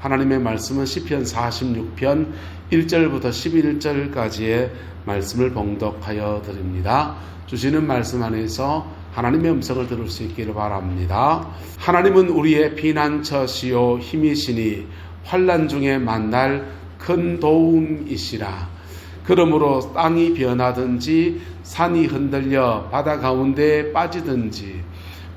하나님의 말씀은 시편 46편 1절부터 11절까지의 말씀을 봉독하여 드립니다. 주시는 말씀 안에서 하나님의 음성을 들을 수 있기를 바랍니다. 하나님은 우리의 피난처시요 힘이시니 환난 중에 만날 큰 도움이시라. 그러므로 땅이 변하든지 산이 흔들려 바다 가운데에 빠지든지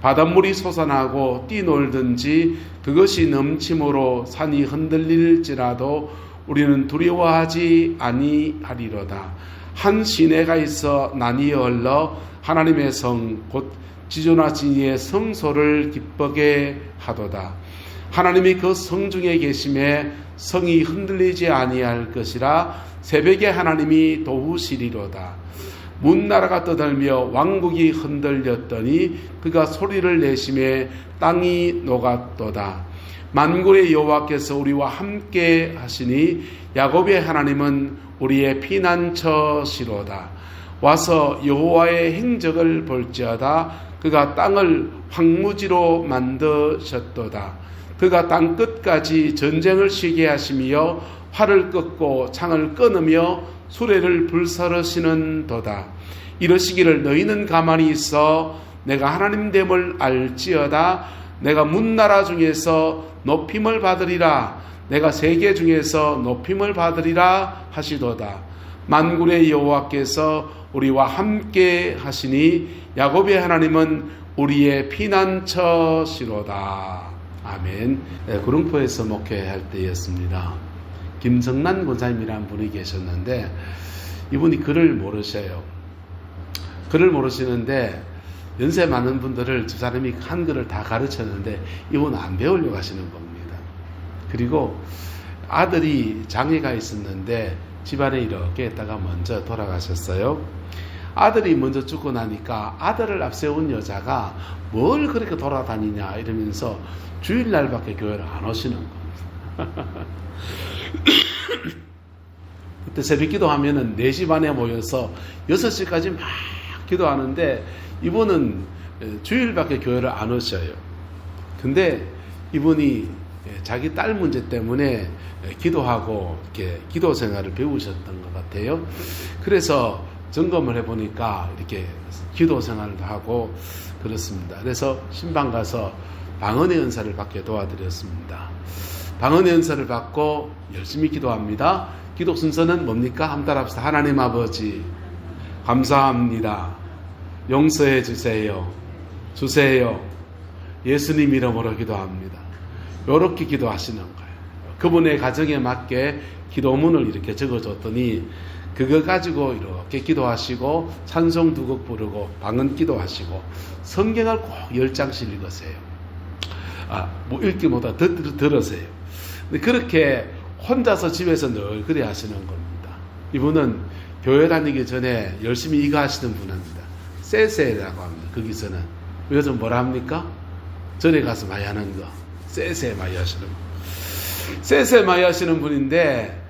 바닷물이 솟아나고 뛰놀든지 그것이 넘침으로 산이 흔들릴지라도 우리는 두려워하지 아니하리로다. 한 시내가 있어 나뉘어 흘러 하나님의 성 곧 지존아 진이의 성소를 기쁘게 하도다. 하나님이 그 성 중에 계심에 성이 흔들리지 아니할 것이라. 새벽에 하나님이 도우시리로다. 문나라가 떠들며 왕국이 흔들렸더니 그가 소리를 내심에 땅이 녹았도다. 만군의 여호와께서 우리와 함께 하시니 야곱의 하나님은 우리의 피난처시로다. 와서 여호와의 행적을 볼지어다. 그가 땅을 황무지로 만드셨도다. 그가 땅 끝까지 전쟁을 쉬게 하시며 활을 꺾고 창을 끊으며 수레를 불사르시는 도다. 이러시기를 너희는 가만히 있어 내가 하나님됨을 알지어다. 내가 문나라 중에서 높임을 받으리라. 내가 세계 중에서 높임을 받으리라 하시도다. 만군의 여호와께서 우리와 함께 하시니 야곱의 하나님은 우리의 피난처시로다. 아멘. 구릉포에서 목회할 때였습니다. 김성난 권사님이라는 분이 계셨는데 이분이 글을 모르셔요. 글을 모르시는데 연세 많은 분들을 두 사람이 한글을 다 가르쳤는데 이분은 안 배우려고 하시는 겁니다. 그리고 아들이 장애가 있었는데 집안에 이렇게 있다가 먼저 돌아가셨어요. 아들이 먼저 죽고 나니까 아들을 앞세운 여자가 뭘 그렇게 돌아다니냐 이러면서 주일날밖에 교회를 안 오시는 겁니다. 그때 새벽 기도하면은 4시 반에 모여서 6시까지 막 기도하는데 이분은 주일밖에 교회를 안 오셔요. 근데 이분이 자기 딸 문제 때문에 기도하고 이렇게 기도 생활을 배우셨던 것 같아요. 그래서 점검을 해보니까 이렇게 기도 생활도 하고 그렇습니다. 그래서 신방 가서 방언의 은사를 받게 도와드렸습니다. 방언의 은사를 받고 열심히 기도합니다. 기도 순서는 뭡니까? 한번 따라합시다. 하나님 아버지 감사합니다. 용서해 주세요. 주세요. 예수님 이름으로 기도합니다. 이렇게 기도하시는 거예요. 그분의 가정에 맞게 기도문을 이렇게 적어줬더니 그거 가지고 이렇게 기도하시고 찬송 2곡 부르고 방언 기도하시고 성경을 꼭 10장씩 읽으세요. 뭐 읽기 못하 들으세요. 근데 그렇게 혼자서 집에서 늘 그래 하시는 겁니다. 이분은 교회 다니기 전에 열심히 이거 하시는 분입니다. 세세라고 합니다. 거기서는 요즘 뭐라 합니까? 전에 가서 많이 하는 거 세세 많이 하시는 분. 세세 많이 하시는 분인데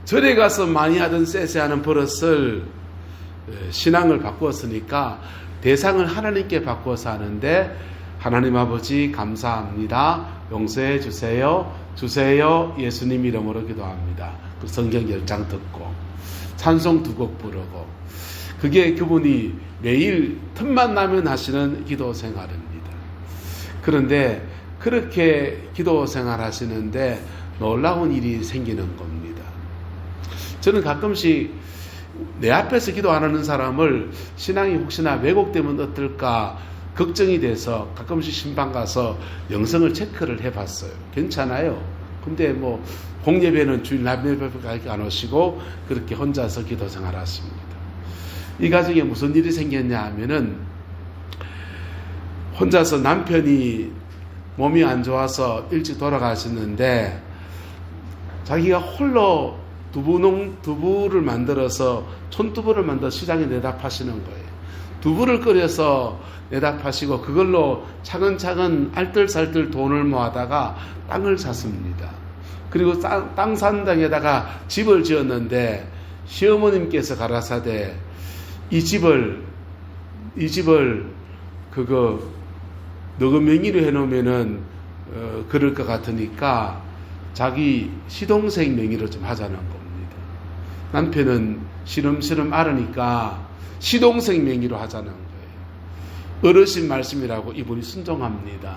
절에 가서 많이 하던 세세하는 버릇을 신앙을 바꾸었으니까 대상을 하나님께 바꾸어서 하는데 하나님 아버지 감사합니다. 용서해 주세요. 주세요. 예수님 이름으로 기도합니다. 그 성경 10장 듣고 찬송 2곡 부르고 그게 그분이 매일 틈만 나면 하시는 기도 생활입니다. 그런데 그렇게 기도 생활 하시는데 놀라운 일이 생기는 겁니다. 저는 가끔씩 내 앞에서 기도 안 하는 사람을 신앙이 혹시나 왜곡되면 어떨까 걱정이 돼서 가끔씩 신방 가서 영성을 체크를 해봤어요. 괜찮아요. 근데 뭐 공예배는 주일 낮 예배밖에 안 오시고 그렇게 혼자서 기도 생활 하십니다. 이 가정에 무슨 일이 생겼냐 하면은 혼자서 남편이 몸이 안 좋아서 일찍 돌아가셨는데 자기가 홀로 두부를 만들어서 촌두부를 만들어 시장에 내다 파시는 거예요. 두부를 끓여서 내다 파시고 그걸로 차근차근 알뜰살뜰 돈을 모아다가 땅을 샀습니다. 그리고 땅 산 땅에다가 집을 지었는데 시어머님께서 가라사대 이 집을 그거 너그 명의로 해놓으면은 그럴 것 같으니까 자기 시동생 명의로 좀 하자는 겁니다. 남편은 시름시름 앓으니까 시동생 명의로 하자는 거예요. 어르신 말씀이라고 이분이 순종합니다.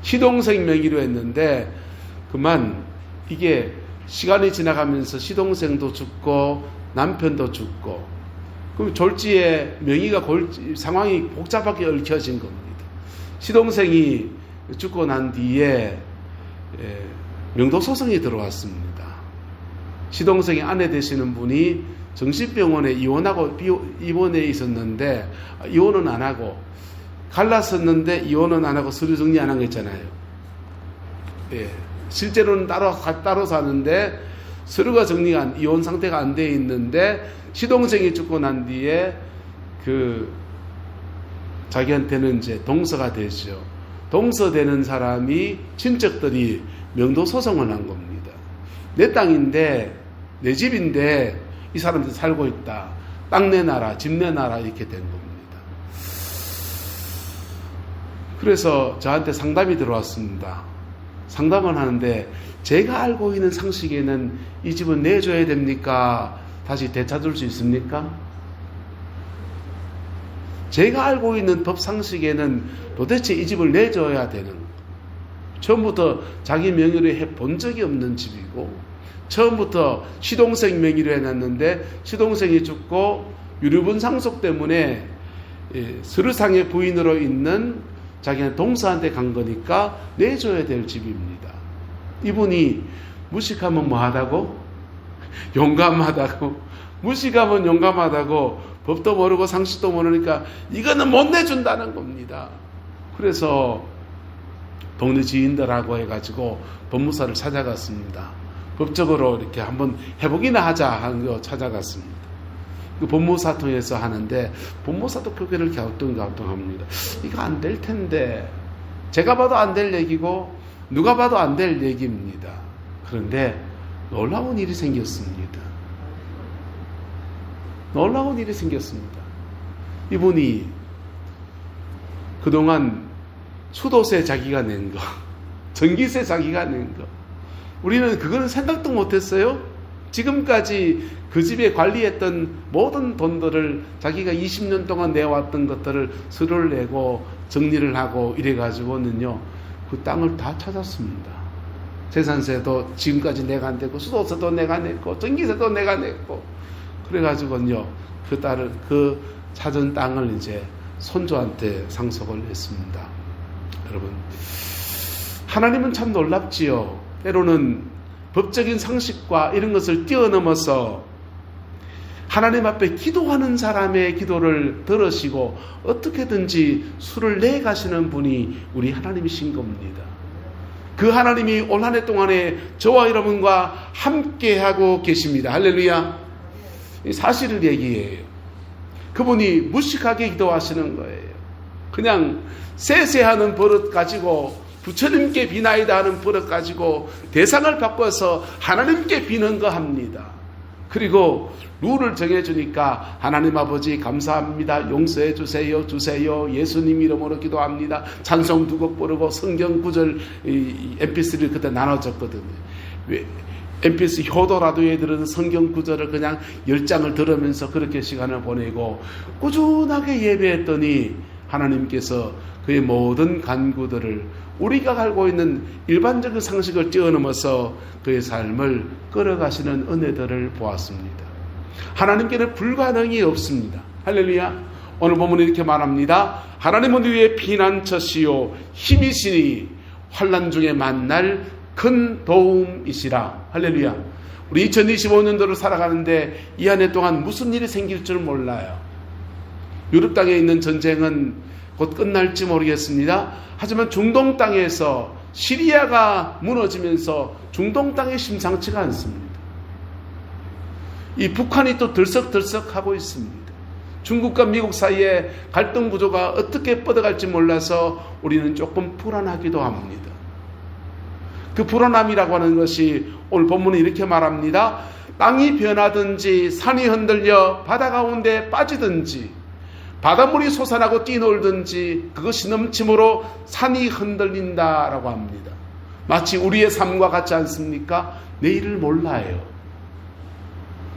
시동생 명의로 했는데 그만 이게 시간이 지나가면서 시동생도 죽고 남편도 죽고 그럼 졸지에 명의가 상황이 복잡하게 얽혀진 겁니다. 시동생이 죽고 난 뒤에 명도소송이 들어왔습니다. 시동생의 아내 되시는 분이 정신병원에 입원해 있었는데 이혼은 안 하고 갈랐었는데 이혼은 안 하고 서류 정리 안 한 거 있잖아요. 예. 실제로는 따로 사는데 서류가 정리가 이혼 상태가 안 돼 있는데 시동생이 죽고 난 뒤에 자기한테는 이제 동서가 되죠. 동서되는 사람이 친척들이 명도 소송을 한 겁니다. 내 땅인데 내 집인데 이 사람들 살고 있다. 땅 내놔라, 집 내놔라 이렇게 된 겁니다. 그래서 저한테 상담이 들어왔습니다. 상담을 하는데 제가 알고 있는 상식에는 이 집은 내줘야 됩니까? 다시 되찾을 수 있습니까? 제가 알고 있는 법 상식에는 도대체 이 집을 내줘야 되는 거예요. 처음부터 자기 명의로 해본 적이 없는 집이고 처음부터 시동생 명의로 해놨는데 시동생이 죽고 유류분 상속 때문에 서류상의 부인으로 있는 자기는 동서한테 간 거니까 내줘야 될 집입니다. 이분이 무식하면 뭐하다고? 용감하다고. 무식하면 용감하다고. 법도 모르고 상식도 모르니까 이거는 못 내준다는 겁니다. 그래서 동네 지인들하고 해가지고 법무사를 찾아갔습니다. 법적으로 이렇게 한번 해보기나 하자 하는 거 찾아갔습니다. 그 법무사 통해서 하는데 법무사도 고개를 갸우뚱갸우뚱합니다. 이거 안 될 텐데 제가 봐도 안 될 얘기고 누가 봐도 안 될 얘기입니다. 그런데 놀라운 일이 생겼습니다. 놀라운 일이 생겼습니다. 이분이 그동안 수도세 자기가 낸 거, 전기세 자기가 낸 거, 우리는 그거는 생각도 못했어요. 지금까지 그 집에 관리했던 모든 돈들을 자기가 20년 동안 내왔던 것들을 서류를 내고 정리를 하고 이래가지고는요, 그 땅을 다 찾았습니다. 재산세도 지금까지 내가 안 내고, 수도세도 내가 냈고, 전기세도 내가 냈고, 그래가지고는요, 그 찾은 땅을 이제 손주한테 상속을 했습니다. 여러분, 하나님은 참 놀랍지요. 때로는 법적인 상식과 이런 것을 뛰어넘어서 하나님 앞에 기도하는 사람의 기도를 들으시고 어떻게든지 수를 내 가시는 분이 우리 하나님이신 겁니다. 그 하나님이 올 한 해 동안에 저와 여러분과 함께하고 계십니다. 할렐루야. 사실을 얘기해요. 그분이 무식하게 기도하시는 거예요. 그냥 세세하는 버릇 가지고 부처님께 비나이다 하는 버릇 가지고 대상을 바꿔서 하나님께 비는 거 합니다. 그리고 룰을 정해주니까 하나님 아버지 감사합니다. 용서해 주세요. 예수님 이름으로 기도합니다. 찬송 2곡 부르고 성경 구절 mp3를 그때 나눠줬거든요. mp3 효도라도에 들은 성경 구절을 그냥 10장을 들으면서 그렇게 시간을 보내고 꾸준하게 예배했더니 하나님께서 그의 모든 간구들을 우리가 알고 있는 일반적인 상식을 뛰어넘어서 그의 삶을 끌어가시는 은혜들을 보았습니다. 하나님께는 불가능이 없습니다. 할렐루야. 오늘 본문은 이렇게 말합니다. 하나님은 우리의 피난처시요 힘이시니 환난 중에 만날 큰 도움이시라. 할렐루야. 우리 2025년도를 살아가는데 이 한 해 동안 무슨 일이 생길 줄 몰라요. 유럽 땅에 있는 전쟁은 곧 끝날지 모르겠습니다. 하지만 중동 땅에서 시리아가 무너지면서 중동 땅이 심상치가 않습니다. 이 북한이 또 들썩들썩하고 있습니다. 중국과 미국 사이에 갈등 구조가 어떻게 뻗어갈지 몰라서 우리는 조금 불안하기도 합니다. 그 불안함이라고 하는 것이 오늘 본문은 이렇게 말합니다. 땅이 변하든지 산이 흔들려 바다 가운데 빠지든지 바닷물이 솟아나고 뛰놀든지 그것이 넘침으로 산이 흔들린다라고 합니다. 마치 우리의 삶과 같지 않습니까? 내일을 몰라요.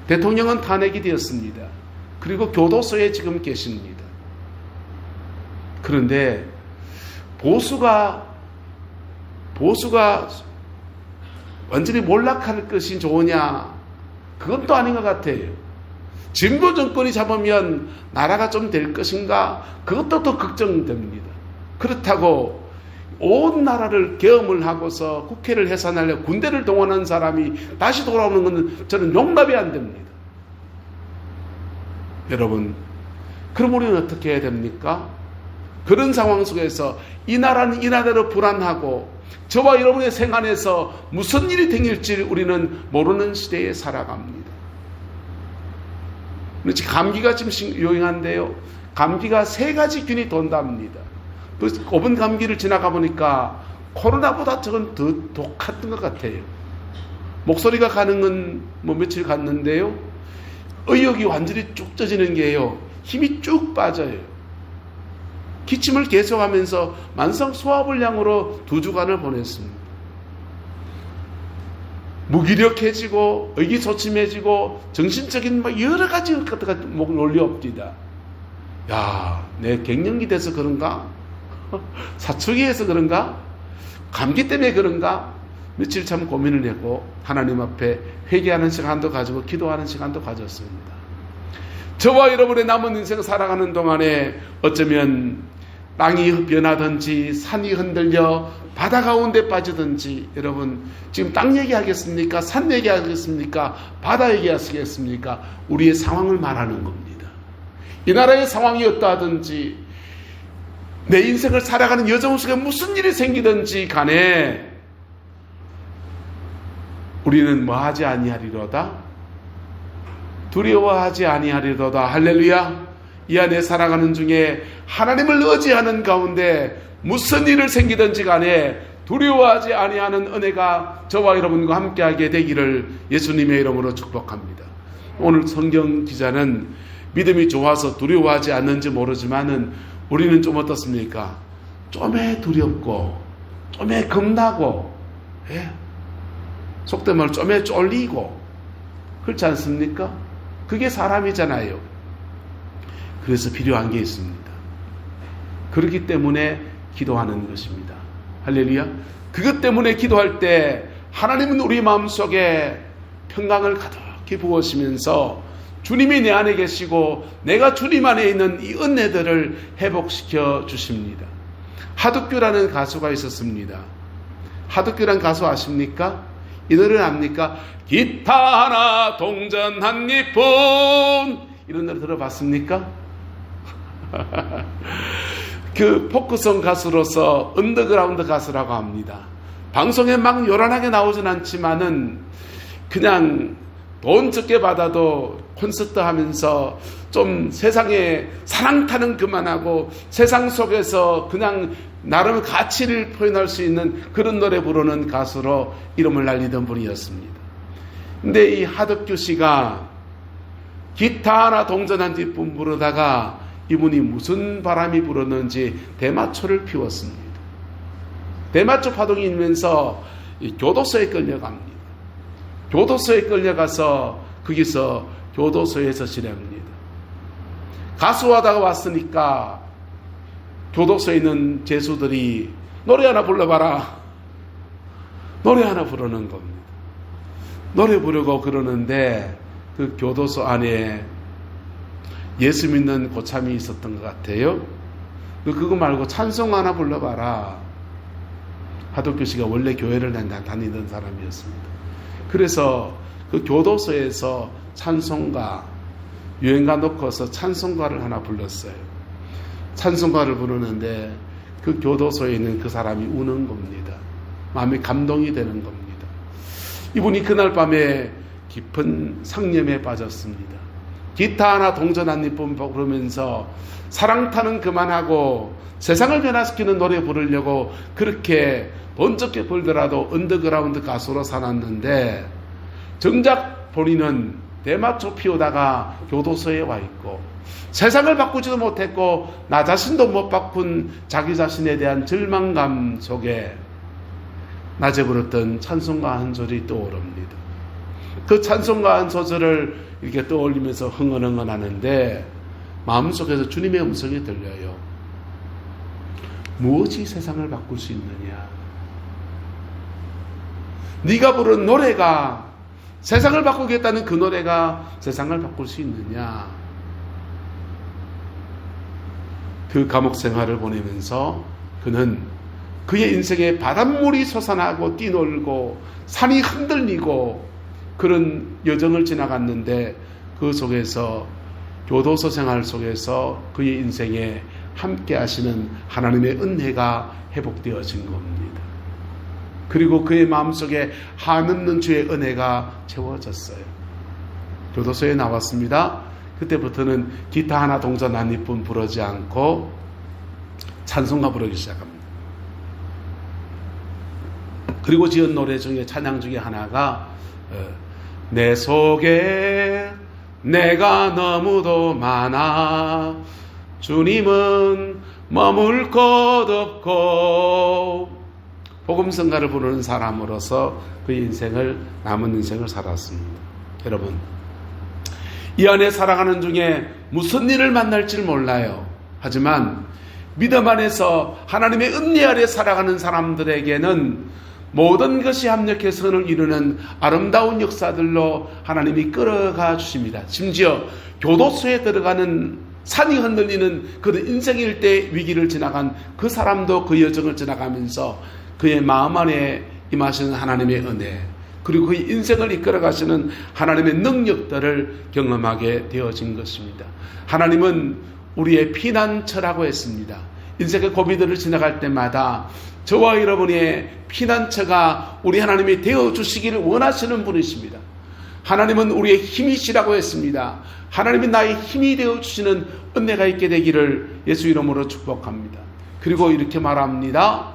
대통령은 탄핵이 되었습니다. 그리고 교도소에 지금 계십니다. 그런데 보수가 완전히 몰락할 것이 좋으냐? 그건 또 아닌 것 같아요. 진보 정권이 잡으면 나라가 좀 될 것인가? 그것도 더 걱정됩니다. 그렇다고 온 나라를 계엄을 하고서 국회를 해산하려 군대를 동원한 사람이 다시 돌아오는 것은 저는 용납이 안 됩니다. 여러분, 그럼 우리는 어떻게 해야 됩니까? 그런 상황 속에서 이 나라는 이 나라로 불안하고 저와 여러분의 생활에서 무슨 일이 생길지 우리는 모르는 시대에 살아갑니다. 감기가 지금 유행한데요. 감기가 3가지 균이 돈답니다. 그 5분 감기를 지나가 보니까 코로나보다 저건 더 독했던 것 같아요. 목소리가 가는 건 며칠 갔는데요. 의욕이 완전히 쭉 쪄지는 게요. 힘이 쭉 빠져요. 기침을 계속하면서 만성 소화불량으로 2주간을 보냈습니다. 무기력해지고 의기소침해지고 정신적인 여러 가지 것들가 몰려옵니다. 야, 내 갱년기 돼서 그런가? 사춘기에서 그런가? 감기 때문에 그런가? 며칠 참 고민을 했고 하나님 앞에 회개하는 시간도 가지고 기도하는 시간도 가졌습니다. 저와 여러분의 남은 인생 살아가는 동안에 어쩌면 땅이 변하든지 산이 흔들려 바다 가운데 빠지든지, 여러분 지금 땅 얘기하겠습니까? 산 얘기하겠습니까? 바다 얘기하시겠습니까? 우리의 상황을 말하는 겁니다. 이 나라의 상황이 어떠하든지 내 인생을 살아가는 여정 속에 무슨 일이 생기든지 간에 우리는 뭐하지 아니하리로다? 두려워하지 아니하리로다. 할렐루야. 이 안에 살아가는 중에 하나님을 의지하는 가운데 무슨 일을 생기든지 간에 두려워하지 아니하는 은혜가 저와 여러분과 함께하게 되기를 예수님의 이름으로 축복합니다. 오늘 성경 기자는 믿음이 좋아서 두려워하지 않는지 모르지만은 우리는 좀 어떻습니까? 좀에 두렵고 좀에 겁나고, 속된 말로 좀에 쫄리고 그렇지 않습니까? 그게 사람이잖아요. 그래서 필요한 게 있습니다. 그렇기 때문에 기도하는 것입니다. 할렐루야. 그것 때문에 기도할 때 하나님은 우리 마음속에 평강을 가득히 부으시면서 주님이 내 안에 계시고 내가 주님 안에 있는 이 은혜들을 회복시켜 주십니다. 하두규라는 가수가 있었습니다. 하두규라는 가수 아십니까? 이 노래를 압니까? 기타 하나 동전 한 입뿐, 이런 노래 들어봤습니까? 그 포크송 가수로서 언더그라운드 가수라고 합니다. 방송에 막 요란하게 나오진 않지만은 그냥 돈 적게 받아도 콘서트 하면서 좀 세상에 사랑 타는 그만하고 세상 속에서 그냥 나름 가치를 표현할 수 있는 그런 노래 부르는 가수로 이름을 날리던 분이었습니다. 근데 이 하덕규 씨가 기타 하나 동전 한 뒷분 부르다가 이분이 무슨 바람이 불었는지 대마초를 피웠습니다. 대마초 파동이 일면서 교도소에 끌려갑니다. 교도소에 끌려가서 거기서 교도소에서 지냅니다. 가수하다가 왔으니까 교도소에 있는 죄수들이 노래 하나 불러봐라. 노래 하나 부르는 겁니다. 노래 부르고 그러는데 그 교도소 안에 예수 믿는 고참이 있었던 것 같아요. 그거 말고 찬송 하나 불러봐라. 하덕규 씨가 원래 교회를 다니던 사람이었습니다. 그래서 그 교도소에서 찬송가, 유행가 놓고서 찬송가를 하나 불렀어요. 찬송가를 부르는데 그 교도소에 있는 그 사람이 우는 겁니다. 마음이 감동이 되는 겁니다. 이분이 그날 밤에 깊은 상념에 빠졌습니다. 기타 하나 동전 한 입뿐 부르면서 사랑 타는 그만하고 세상을 변화시키는 노래 부르려고 그렇게 번쩍게 벌더라도 언더그라운드 가수로 살았는데 정작 본인은 대마초 피우다가 교도소에 와 있고 세상을 바꾸지도 못했고 나 자신도 못 바꾼 자기 자신에 대한 절망감 속에 낮에 부르던 찬송가 한 소절이 떠오릅니다. 그 찬송가 한 소절을 이렇게 떠올리면서 흥얼흥얼 하는데 마음속에서 주님의 음성이 들려요. 무엇이 세상을 바꿀 수 있느냐? 네가 부른 노래가, 세상을 바꾸겠다는 그 노래가 세상을 바꿀 수 있느냐? 그 감옥 생활을 보내면서 그는 그의 인생에 바닷물이 솟아나고 뛰놀고 산이 흔들리고 그런 여정을 지나갔는데, 그 속에서 교도소 생활 속에서 그의 인생에 함께 하시는 하나님의 은혜가 회복되어진 겁니다. 그리고 그의 마음속에 한없는 주의 은혜가 채워졌어요. 교도소에 나왔습니다. 그때부터는 기타 하나 동전 한 입뿐 부르지 않고 찬송가 부르기 시작합니다. 그리고 지은 노래 중에, 찬양 중에 하나가 내 속에 내가 너무도 많아 주님은 머물 곳 없고, 복음성가를 부르는 사람으로서 그의 인생을, 남은 인생을 살았습니다. 여러분, 이 안에 살아가는 중에 무슨 일을 만날지 몰라요. 하지만 믿음 안에서 하나님의 은혜 아래 살아가는 사람들에게는 모든 것이 합력해 선을 이루는 아름다운 역사들로 하나님이 끌어가 주십니다. 심지어 교도소에 들어가는, 산이 흔들리는 그런 인생 일대 위기를 지나간 그 사람도 그 여정을 지나가면서 그의 마음 안에 임하시는 하나님의 은혜, 그리고 그의 인생을 이끌어가시는 하나님의 능력들을 경험하게 되어진 것입니다. 하나님은 우리의 피난처라고 했습니다. 인생의 고비들을 지나갈 때마다 저와 여러분의 피난처가 우리 하나님이 되어주시기를 원하시는 분이십니다. 하나님은 우리의 힘이시라고 했습니다. 하나님이 나의 힘이 되어주시는 은혜가 있게 되기를 예수 이름으로 축복합니다. 그리고 이렇게 말합니다.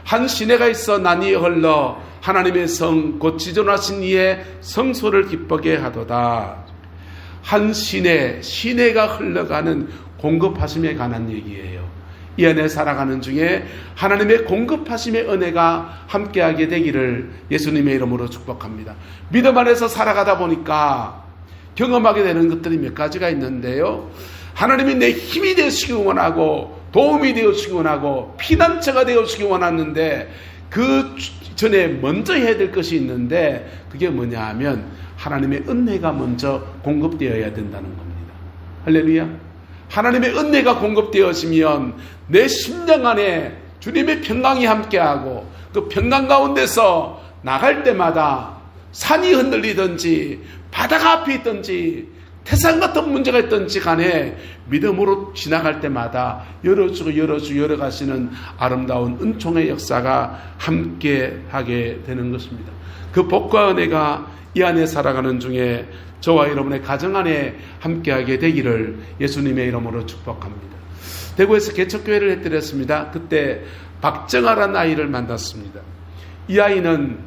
한 시내가 있어 난이에 흘러 하나님의 성 곧 지존하신 이의 성소를 기쁘게 하도다. 한 시내가 흘러가는 공급하심에 관한 얘기예요. 이 안에 살아가는 중에 하나님의 공급하심의 은혜가 함께하게 되기를 예수님의 이름으로 축복합니다. 믿음 안에서 살아가다 보니까 경험하게 되는 것들이 몇 가지가 있는데요. 하나님이 내 힘이 되시기 원하고 도움이 되어주시기 원하고 피난처가 되어주시기 원하는데, 그 전에 먼저 해야 될 것이 있는데, 그게 뭐냐 하면 하나님의 은혜가 먼저 공급되어야 된다는 겁니다. 할렐루야. 하나님의 은혜가 공급되어지면 내 심령 안에 주님의 평강이 함께하고, 그 평강 가운데서 나갈 때마다 산이 흔들리든지 바다가 앞에 있든지 태산 같은 문제가 있든지 간에 믿음으로 지나갈 때마다 열어주고 열어가시는 아름다운 은총의 역사가 함께하게 되는 것입니다. 그 복과 은혜가 이 안에 살아가는 중에 저와 여러분의 가정 안에 함께하게 되기를 예수님의 이름으로 축복합니다. 대구에서 개척교회를 해드렸습니다. 그때 박정아라는 아이를 만났습니다. 이 아이는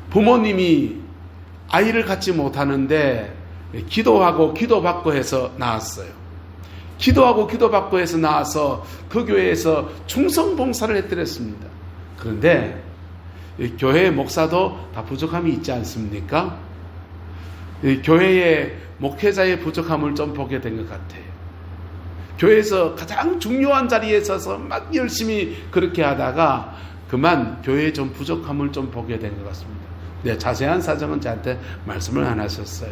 부모님이 아이를 갖지 못하는데 기도하고 기도받고 해서 나왔어요. 기도하고 기도받고 해서 나와서 그 교회에서 충성봉사를 해드렸습니다. 그런데 교회 목사도 다 부족함이 있지 않습니까? 교회의 목회자의 부족함을 좀 보게 된 것 같아요. 교회에서 가장 중요한 자리에 서서 막 열심히 그렇게 하다가 그만 교회의 좀 부족함을 좀 보게 된 것 같습니다. 네, 자세한 사정은 저한테 말씀을 안 하셨어요.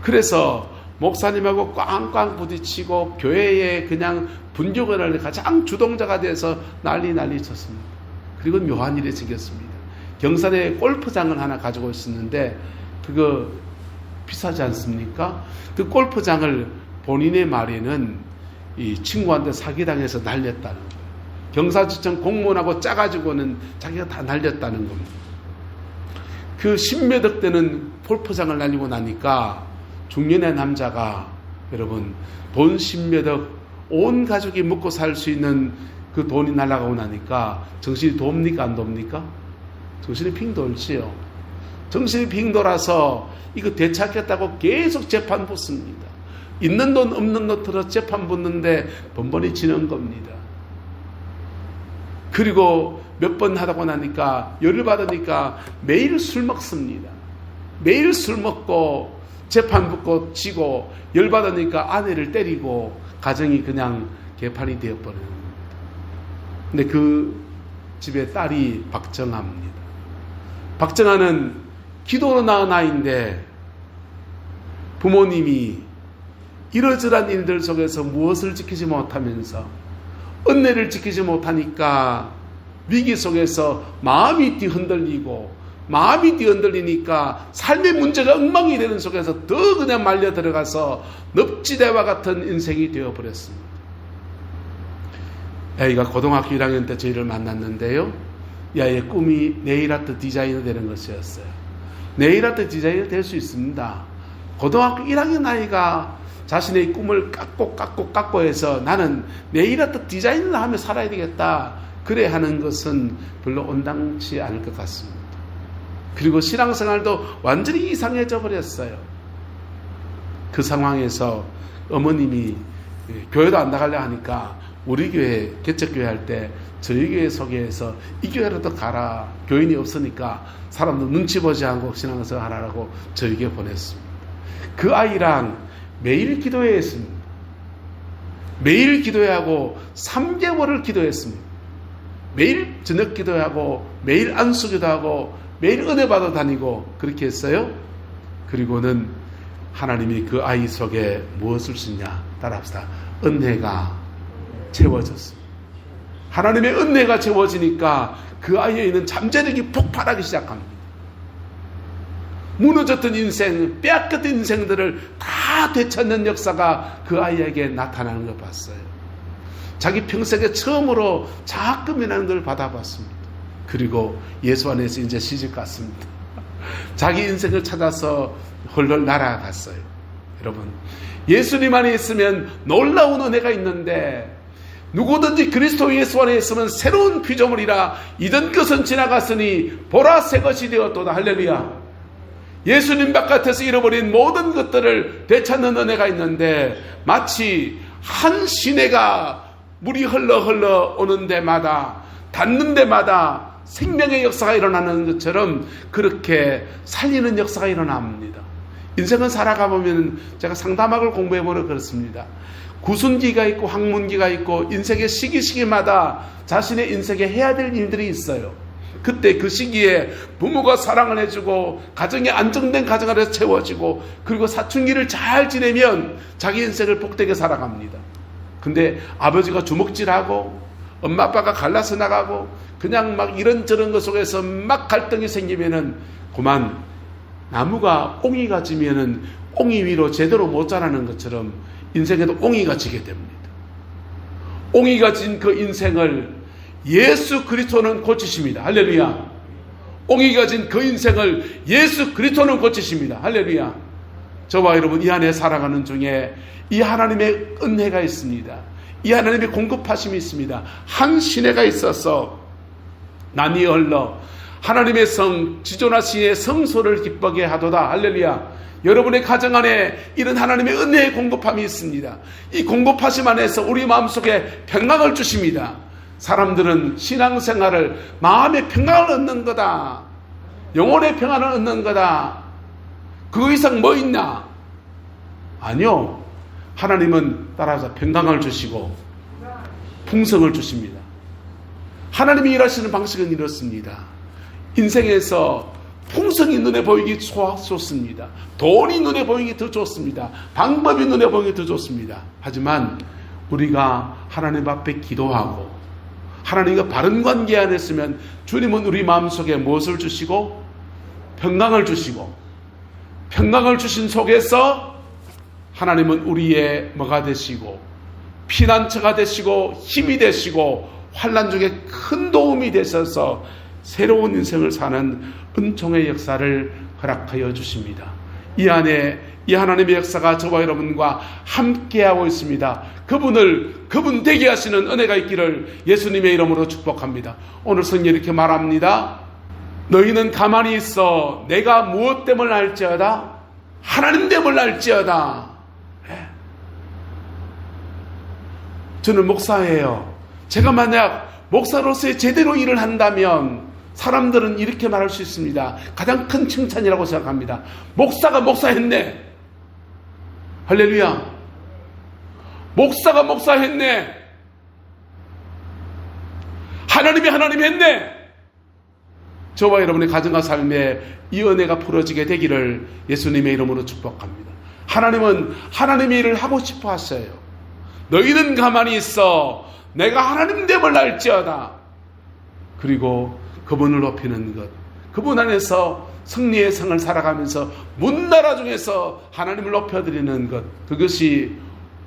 그래서 목사님하고 꽝꽝 부딪히고 교회에 그냥 분교회를 가장 주동자가 돼서 난리 쳤습니다. 그리고 묘한 일이 생겼습니다. 경산에 골프장을 하나 가지고 있었는데 그거 비싸지 않습니까? 그 골프장을 본인의 말에는 이 친구한테 사기당해서 날렸다는 거예요. 경사지청 공무원하고 짜가지고는 자기가 다 날렸다는 겁니다. 그 10몇 억 되는 골프장을 날리고 나니까 중년의 남자가, 여러분, 돈 10몇 억, 온 가족이 먹고 살 수 있는 그 돈이 날아가고 나니까 정신이 돕니까 안 돕니까? 정신이 핑 돌지요. 정신이 핑 돌아서 이거 되찾겠다고 계속 재판 붙습니다. 있는 돈 없는 돈 들어 재판 붙는데 번번이 지는 겁니다. 그리고 몇 번 하다고 나니까 열을 받으니까 매일 술 먹습니다. 매일 술 먹고 재판 붙고 지고 열 받으니까 아내를 때리고 가정이 그냥 개판이 되어버리는 겁니다. 근데 그 집에 딸이 박정아입니다. 박정아는 기도로 낳은 아이인데 부모님이 이러저러한 일들 속에서 무엇을 지키지 못하면서 은혜를 지키지 못하니까 위기 속에서 마음이 뒤흔들리고 마음이 뒤흔들리니까 삶의 문제가 엉망이 되는 속에서 더 그냥 말려 들어가서 늪지대와 같은 인생이 되어버렸습니다. 아이가 고등학교 1학년 때 저희를 만났는데요. 이 아이의 꿈이 네일아트 디자이너 되는 것이었어요. 네일아트 디자이너 될 수 있습니다. 고등학교 1학년 아이가 자신의 꿈을 깎고 해서 나는 네일아트 디자이너를 하며 살아야 되겠다. 그래 하는 것은 별로 온당치 않을 것 같습니다. 그리고 신앙생활도 완전히 이상해져 버렸어요. 그 상황에서 어머님이 교회도 안 나가려 하니까 우리 교회 개척교회 할 때 저희 교회 소개해서 이 교회라도 가라. 교인이 없으니까 사람들 눈치 보지 않고 신앙생활 하라고 저희 교회 보냈습니다. 그 아이랑 매일 기도했습니다. 매일 기도하고 3개월을 기도했습니다. 매일 저녁 기도하고 매일 안수기도 하고 매일 은혜 받아 다니고 그렇게 했어요. 그리고는 하나님이 그 아이 속에 무엇을 주냐? 따라합시다. 은혜가 채워졌습니다. 하나님의 은혜가 채워지니까 그 아이에 있는 잠재력이 폭발하기 시작합니다. 무너졌던 인생, 빼앗겼던 인생들을 다 되찾는 역사가 그 아이에게 나타나는 걸 봤어요. 자기 평생에 처음으로 자학금이라는 걸 받아봤습니다. 그리고 예수 안에서 이제 시집 갔습니다. 자기 인생을 찾아서 헐헐 날아갔어요. 여러분, 예수님 안에 있으면 놀라운 은혜가 있는데 누구든지 그리스도 예수 안에 있으면 새로운 피조물이라 이전 것은 지나갔으니 보라 새 것이 되었도다. 할렐루야. 예수님 바깥에서 잃어버린 모든 것들을 되찾는 은혜가 있는데 마치 한 시내가 물이 흘러 오는 데마다 닿는 데마다 생명의 역사가 일어나는 것처럼 그렇게 살리는 역사가 일어납니다. 인생은 살아가 보면 제가 상담학을 공부해보려 그렇습니다. 구순기가 있고 학문기가 있고 인생의 시기마다 자신의 인생에 해야 될 일들이 있어요. 그때 그 시기에 부모가 사랑을 해주고 가정이 안정된 가정을 채워지고 그리고 사춘기를 잘 지내면 자기 인생을 복되게 살아갑니다. 근데 아버지가 주먹질하고 엄마 아빠가 갈라서 나가고 그냥 막 이런저런 것 속에서 막 갈등이 생기면은 그만 나무가 옹이가 지면은 옹이 위로 제대로 못 자라는 것처럼 인생에도 옹이가 지게 됩니다. 옹이가 진 그 인생을 예수 그리스도는 고치십니다. 할렐루야. 옹이가 진 그 인생을 예수 그리스도는 고치십니다. 할렐루야. 저와 여러분 이 안에 살아가는 중에 이 하나님의 은혜가 있습니다. 이 하나님의 공급하심이 있습니다. 한 시내가 있어서 남이 흘러 하나님의 성 지존하시의 성소를 기쁘게 하도다. 할렐루야. 여러분의 가정 안에 이런 하나님의 은혜의 공급함이 있습니다. 이 공급하심 안에서 우리 마음속에 평강을 주십니다. 사람들은 신앙생활을 마음의 평강을 얻는 거다. 영혼의 평안을 얻는 거다. 그 이상 뭐 있나? 아니요. 하나님은 따라서 평강을 주시고 풍성을 주십니다. 하나님이 일하시는 방식은 이렇습니다. 인생에서 풍성이 눈에 보이기 좋습니다. 돈이 눈에 보이기 더 좋습니다. 방법이 눈에 보이기 더 좋습니다. 하지만 우리가 하나님 앞에 기도하고 하나님과 바른 관계 안에 있으면 주님은 우리 마음속에 무엇을 주시고 평강을 주시고 평강을 주신 속에서 하나님은 우리의 뭐가 되시고 피난처가 되시고 힘이 되시고 환난 중에 큰 도움이 되셔서 새로운 인생을 사는 은총의 역사를 허락하여 주십니다. 이 안에 이 하나님의 역사가 저와 여러분과 함께하고 있습니다. 그분 되게 하시는 은혜가 있기를 예수님의 이름으로 축복합니다. 오늘 성경이 이렇게 말합니다. 너희는 가만히 있어 내가 무엇 때문에 알지어다? 하나님 때문에 알지어다. 저는 목사예요. 제가 만약 목사로서의 제대로 일을 한다면 사람들은 이렇게 말할 수 있습니다. 가장 큰 칭찬이라고 생각합니다. 목사가 목사했네. 할렐루야. 목사가 목사했네. 하나님이 했네. 저와 여러분의 가정과 삶에 이 은혜가 풀어지게 되기를 예수님의 이름으로 축복합니다. 하나님은 하나님의 일을 하고 싶어 하셔요. 너희는 가만히 있어. 내가 하나님됨을 알지어다. 그리고 그분을 높이는 것, 그분 안에서 승리의 생을 살아가면서 문나라 중에서 하나님을 높여드리는 것, 그것이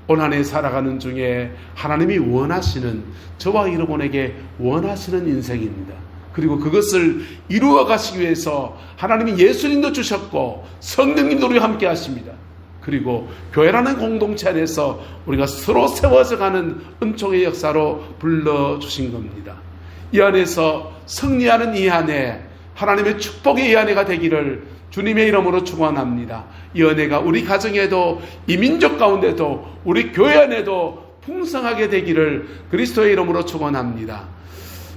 온 한 해 살아가는 중에 하나님이 원하시는, 저와 여러분에게 원하시는 인생입니다. 그리고 그것을 이루어 가시기 위해서 하나님이 예수님도 주셨고 성령님도 우리와 함께 하십니다. 그리고 교회라는 공동체 안에서 우리가 서로 세워져 가는 은총의 역사로 불러주신 겁니다. 이 안에서 승리하는 이 한 해, 하나님의 축복의 이 한 해가 되기를 주님의 이름으로 축원합니다. 이 은혜가 우리 가정에도, 이 민족 가운데도, 우리 교회 안에도 풍성하게 되기를 그리스도의 이름으로 축원합니다.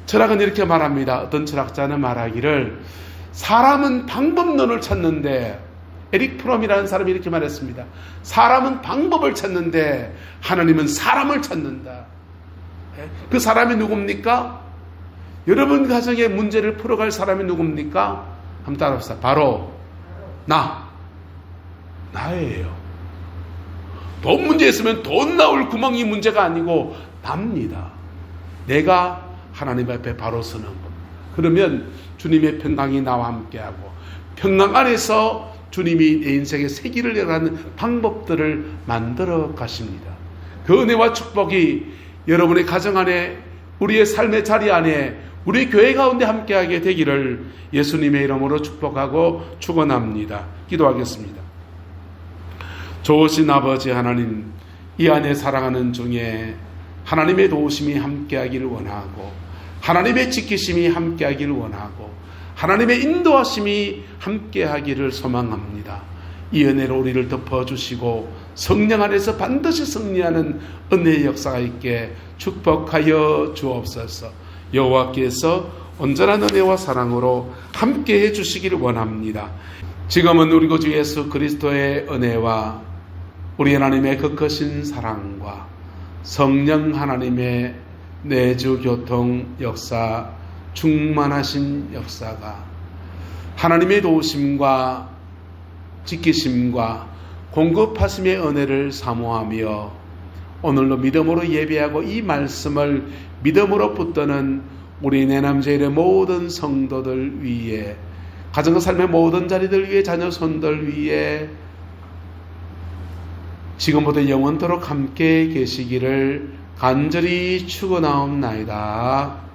철학은 이렇게 말합니다. 어떤 철학자는 말하기를, 사람은 방법론을 찾는데, 에릭 프롬이라는 사람이 이렇게 말했습니다. 사람은 방법을 찾는데 하나님은 사람을 찾는다. 그 사람이 누굽니까? 여러분 가정의 문제를 풀어갈 사람이 누굽니까? 한번 따라합시다. 바로 나예요. 돈 문제 있으면 돈 나올 구멍이 문제가 아니고 납니다. 내가 하나님 앞에 바로 서는 것. 그러면 주님의 평강이 나와 함께하고, 평강 안에서 주님이 내 인생의 세기를 열어가는 방법들을 만들어 가십니다. 그 은혜와 축복이 여러분의 가정 안에, 우리의 삶의 자리 안에, 우리 교회 가운데 함께하게 되기를 예수님의 이름으로 축복하고 축원합니다. 기도하겠습니다. 좋으신 아버지 하나님, 이 안에 살아가는 중에 하나님의 도우심이 함께하기를 원하고, 하나님의 지키심이 함께하기를 원하고, 하나님의 인도하심이 함께하기를 소망합니다. 이 은혜로 우리를 덮어주시고 성령 안에서 반드시 승리하는 은혜의 역사가 있게 축복하여 주옵소서. 여호와께서 온전한 은혜와 사랑으로 함께해 주시기를 원합니다. 지금은 우리 구주 예수 그리스도의 은혜와 우리 하나님의 그 크신 사랑과 성령 하나님의 내주 교통 역사, 충만하신 역사가 하나님의 도우심과 지키심과 공급하심의 은혜를 사모하며 오늘로 믿음으로 예배하고 이 말씀을 믿음으로 붙드는 우리 내남제일의 모든 성도들 위에, 가정과 삶의 모든 자리들 위에, 자녀 손들 위에 지금부터 영원토록 함께 계시기를 간절히 축원하옵나이다.